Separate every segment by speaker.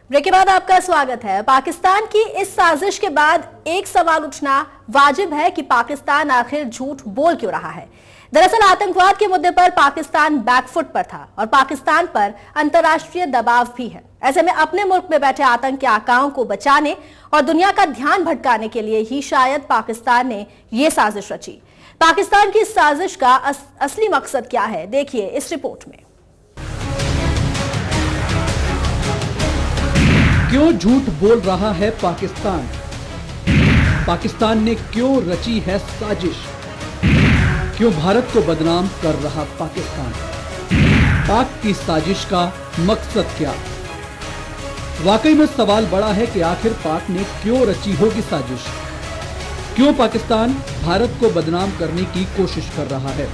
Speaker 1: Break के बाद आपका स्वागत है। पाकिस्तान की इस साजिश के बाद एक सवाल उठना वाजिब है कि पाकिस्तान आखिर झूठ बोल क्यों रहा है। दरअसल आतंकवाद के मुद्दे पर पाकिस्तान बैकफुट पर था और पाकिस्तान पर अंतर्राष्ट्रीय दबाव भी है। ऐसे में अपने मुल्क में बैठे आतंक के आकाओं को बचाने और दुनिया का ध्यान भटकाने के लिए ही शायद पाकिस्तान ने ये साजिश रची। पाकिस्तान की इस साजिश का असली मकसद क्या है, देखिए इस रिपोर्ट में।
Speaker 2: क्यों झूठ बोल रहा है पाकिस्तान? पाकिस्तान ने क्यों रची है साजिश? क्यों भारत को बदनाम कर रहा पाकिस्तान? पाक की साजिश का मकसद क्या? वाकई में सवाल बड़ा है कि आखिर पाक ने क्यों रची होगी साजिश? क्यों पाकिस्तान भारत को बदनाम करने की कोशिश कर रहा है?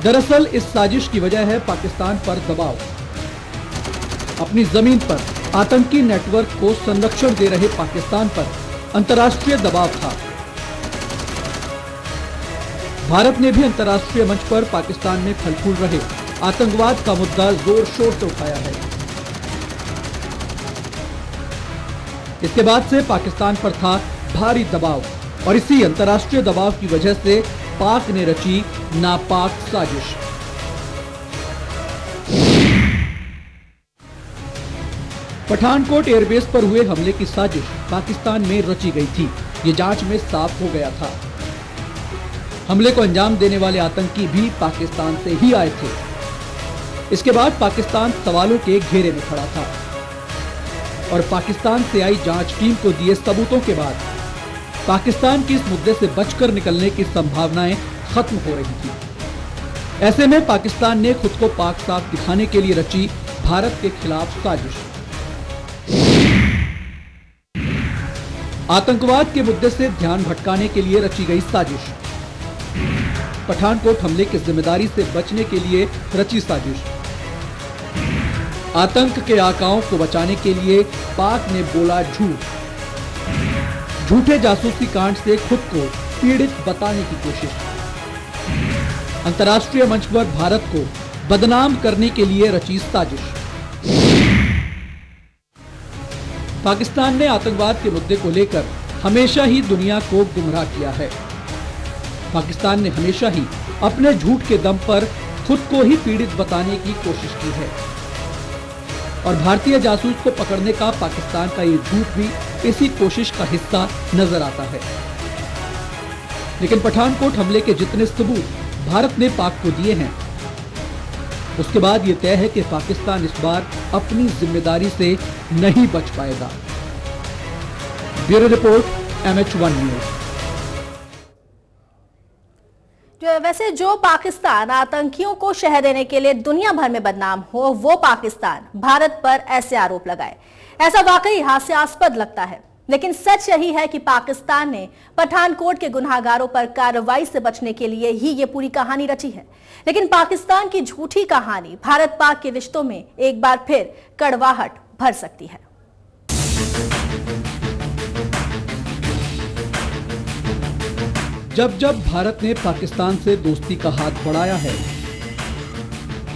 Speaker 2: दरअसल इस साजिश की वजह है पाकिस्तान पर दबाव। अपनी जमीन पर आतंकी नेटवर्क को संरक्षण दे रहे पाकिस्तान पर अंतर्राष्ट्रीय दबाव था। भारत ने भी अंतर्राष्ट्रीय मंच पर पाकिस्तान में फल फूल रहे आतंकवाद का मुद्दा जोर शोर से उठाया है। इसके बाद से पाकिस्तान पर था भारी दबाव और इसी अंतर्राष्ट्रीय दबाव की वजह से पाक ने रची नापाक साजिश। पठानकोट एयरबेस पर हुए हमले की साजिश पाकिस्तान में रची गई थी। ये जांच में साफ हो गया था। हमले को अंजाम देने वाले आतंकी भी पाकिस्तान से ही आए थे। इसके बाद पाकिस्तान सवालों के घेरे में खड़ा था और पाकिस्तान से आई जांच टीम को दिए सबूतों के बाद पाकिस्तान की इस मुद्दे से बचकर निकलने की संभावनाएं खत्म हो रही थी। ऐसे में पाकिस्तान ने खुद को पाक साफ दिखाने के लिए रची भारत के खिलाफ साजिश। आतंकवाद के मुद्दे से ध्यान भटकाने के लिए रची गई साजिश। पठानकोट हमले की जिम्मेदारी से बचने के लिए रची साजिश। आतंक के आकाओं को बचाने के लिए पाक ने बोला झूठ। झूठे जासूसी कांड से खुद को पीड़ित बताने की कोशिश। अंतर्राष्ट्रीय मंच पर भारत को बदनाम करने के लिए रची साजिश। पाकिस्तान ने आतंकवाद के मुद्दे को लेकर हमेशा ही दुनिया को गुमराह किया है। पाकिस्तान ने हमेशा ही अपने झूठ के दम पर खुद को ही पीड़ित बताने की कोशिश की है और भारतीय जासूस को पकड़ने का पाकिस्तान का ये झूठ भी इसी कोशिश का हिस्सा नजर आता है। लेकिन पठानकोट हमले के जितने सबूत भारत ने पाक को दिए हैं, उसके बाद ये तय है कि पाकिस्तान इस बार अपनी जिम्मेदारी से नहीं बच पाएगा। Bureau report, MH1 news.
Speaker 1: वैसे जो पाकिस्तान आतंकियों को शह देने के लिए दुनिया भर में बदनाम हो, वो पाकिस्तान भारत पर ऐसे आरोप लगाए, ऐसा वाकई हास्यास्पद लगता है। लेकिन सच यही है कि पाकिस्तान ने पठानकोट के गुनहगारों पर कार्रवाई से बचने के लिए ही ये पूरी कहानी रची है। लेकिन पाकिस्तान की झूठी कहानी भारत पाक के रिश्तों में एक बार फिर कड़वाहट भर सकती है।
Speaker 2: जब जब भारत ने पाकिस्तान से दोस्ती का हाथ बढ़ाया है,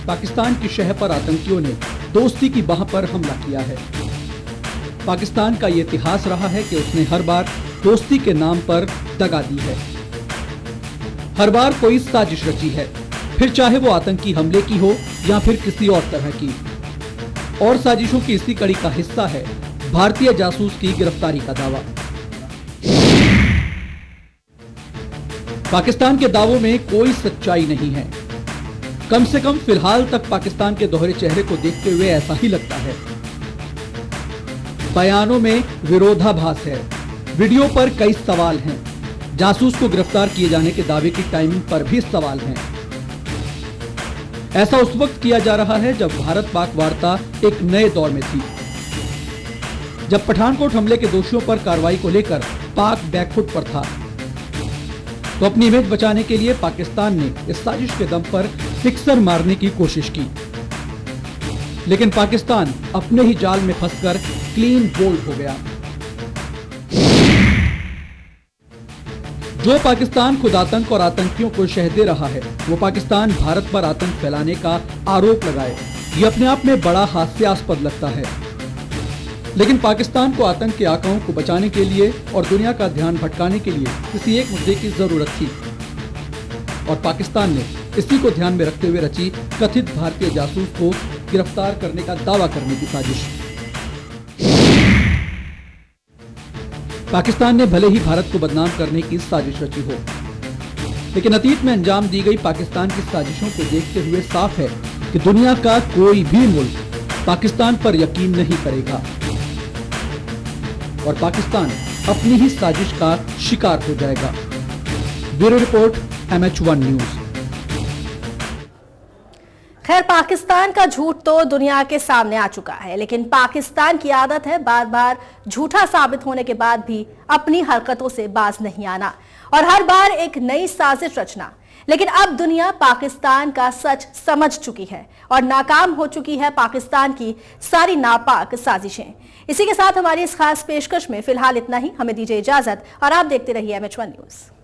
Speaker 2: पाकिस्तान की शह पर आतंकियों ने दोस्ती की बाह पर हमला किया है। पाकिस्तान का ये इतिहास रहा है कि उसने हर बार दोस्ती के नाम पर दगा दी है। हर बार कोई साजिश रची है, फिर चाहे वो आतंकी हमले की हो या फिर किसी और तरह की। और साजिशों की इसी कड़ी का हिस्सा है भारतीय जासूस की गिरफ्तारी का दावा। पाकिस्तान के दावों में कोई सच्चाई नहीं है। कम से कम फिलहाल तक पाकिस्तान के दोहरे चेहरे को देखते हुए ऐसा ही लगता है। बयानों में विरोधाभास है, वीडियो पर कई सवाल हैं, जासूस को गिरफ्तार किए जाने के दावे की टाइमिंग पर भी सवाल हैं। ऐसा उस वक्त किया जा रहा है जब भारत पाक वार्ता एक नए दौर में थी, जब पठानकोट हमले के दोषियों पर कार्रवाई को लेकर पाक बैकफुट पर था। तो अपनी इमेज बचाने के लिए पाकिस्तान ने इस साजिश के दम पर सिक्सर मारने की कोशिश की। लेकिन पाकिस्तान अपने ही जाल में फंसकर क्लीन बोल्ड हो गया। जो पाकिस्तान खुद आतंक और आतंकियों को शह दे रहा है, वो पाकिस्तान भारत पर आतंक फैलाने का आरोप लगाए, ये अपने आप में बड़ा हास्यास्पद लगता है। लेकिन पाकिस्तान को आतंक के आकाओं को बचाने के लिए और दुनिया का ध्यान भटकाने के लिए किसी एक मुद्दे की जरूरत थी और पाकिस्तान ने इसी को ध्यान में रखते हुए रची कथित भारतीय जासूस को गिरफ्तार करने का दावा करने की साजिश। पाकिस्तान ने भले ही भारत को बदनाम करने की साजिश रची हो, लेकिन अतीत में अंजाम दी गई पाकिस्तान की साजिशों को देखते हुए साफ है कि दुनिया का कोई भी मुल्क पाकिस्तान पर यकीन नहीं करेगा और पाकिस्तान अपनी ही साजिश का शिकार हो जाएगा। Bureau report, MH1 news.
Speaker 1: खैर, पाकिस्तान का झूठ तो दुनिया के सामने आ चुका है, लेकिन पाकिस्तान की आदत है बार बार झूठा साबित होने के बाद भी अपनी हरकतों से बाज नहीं आना और हर बार एक नई साजिश रचना। लेकिन अब दुनिया पाकिस्तान का सच समझ चुकी है और नाकाम हो चुकी है पाकिस्तान की सारी नापाक साजिशें। इसी के साथ हमारी इस खास पेशकश में फिलहाल इतना ही। हमें दीजिए इजाजत और आप देखते रहिए MH1 न्यूज।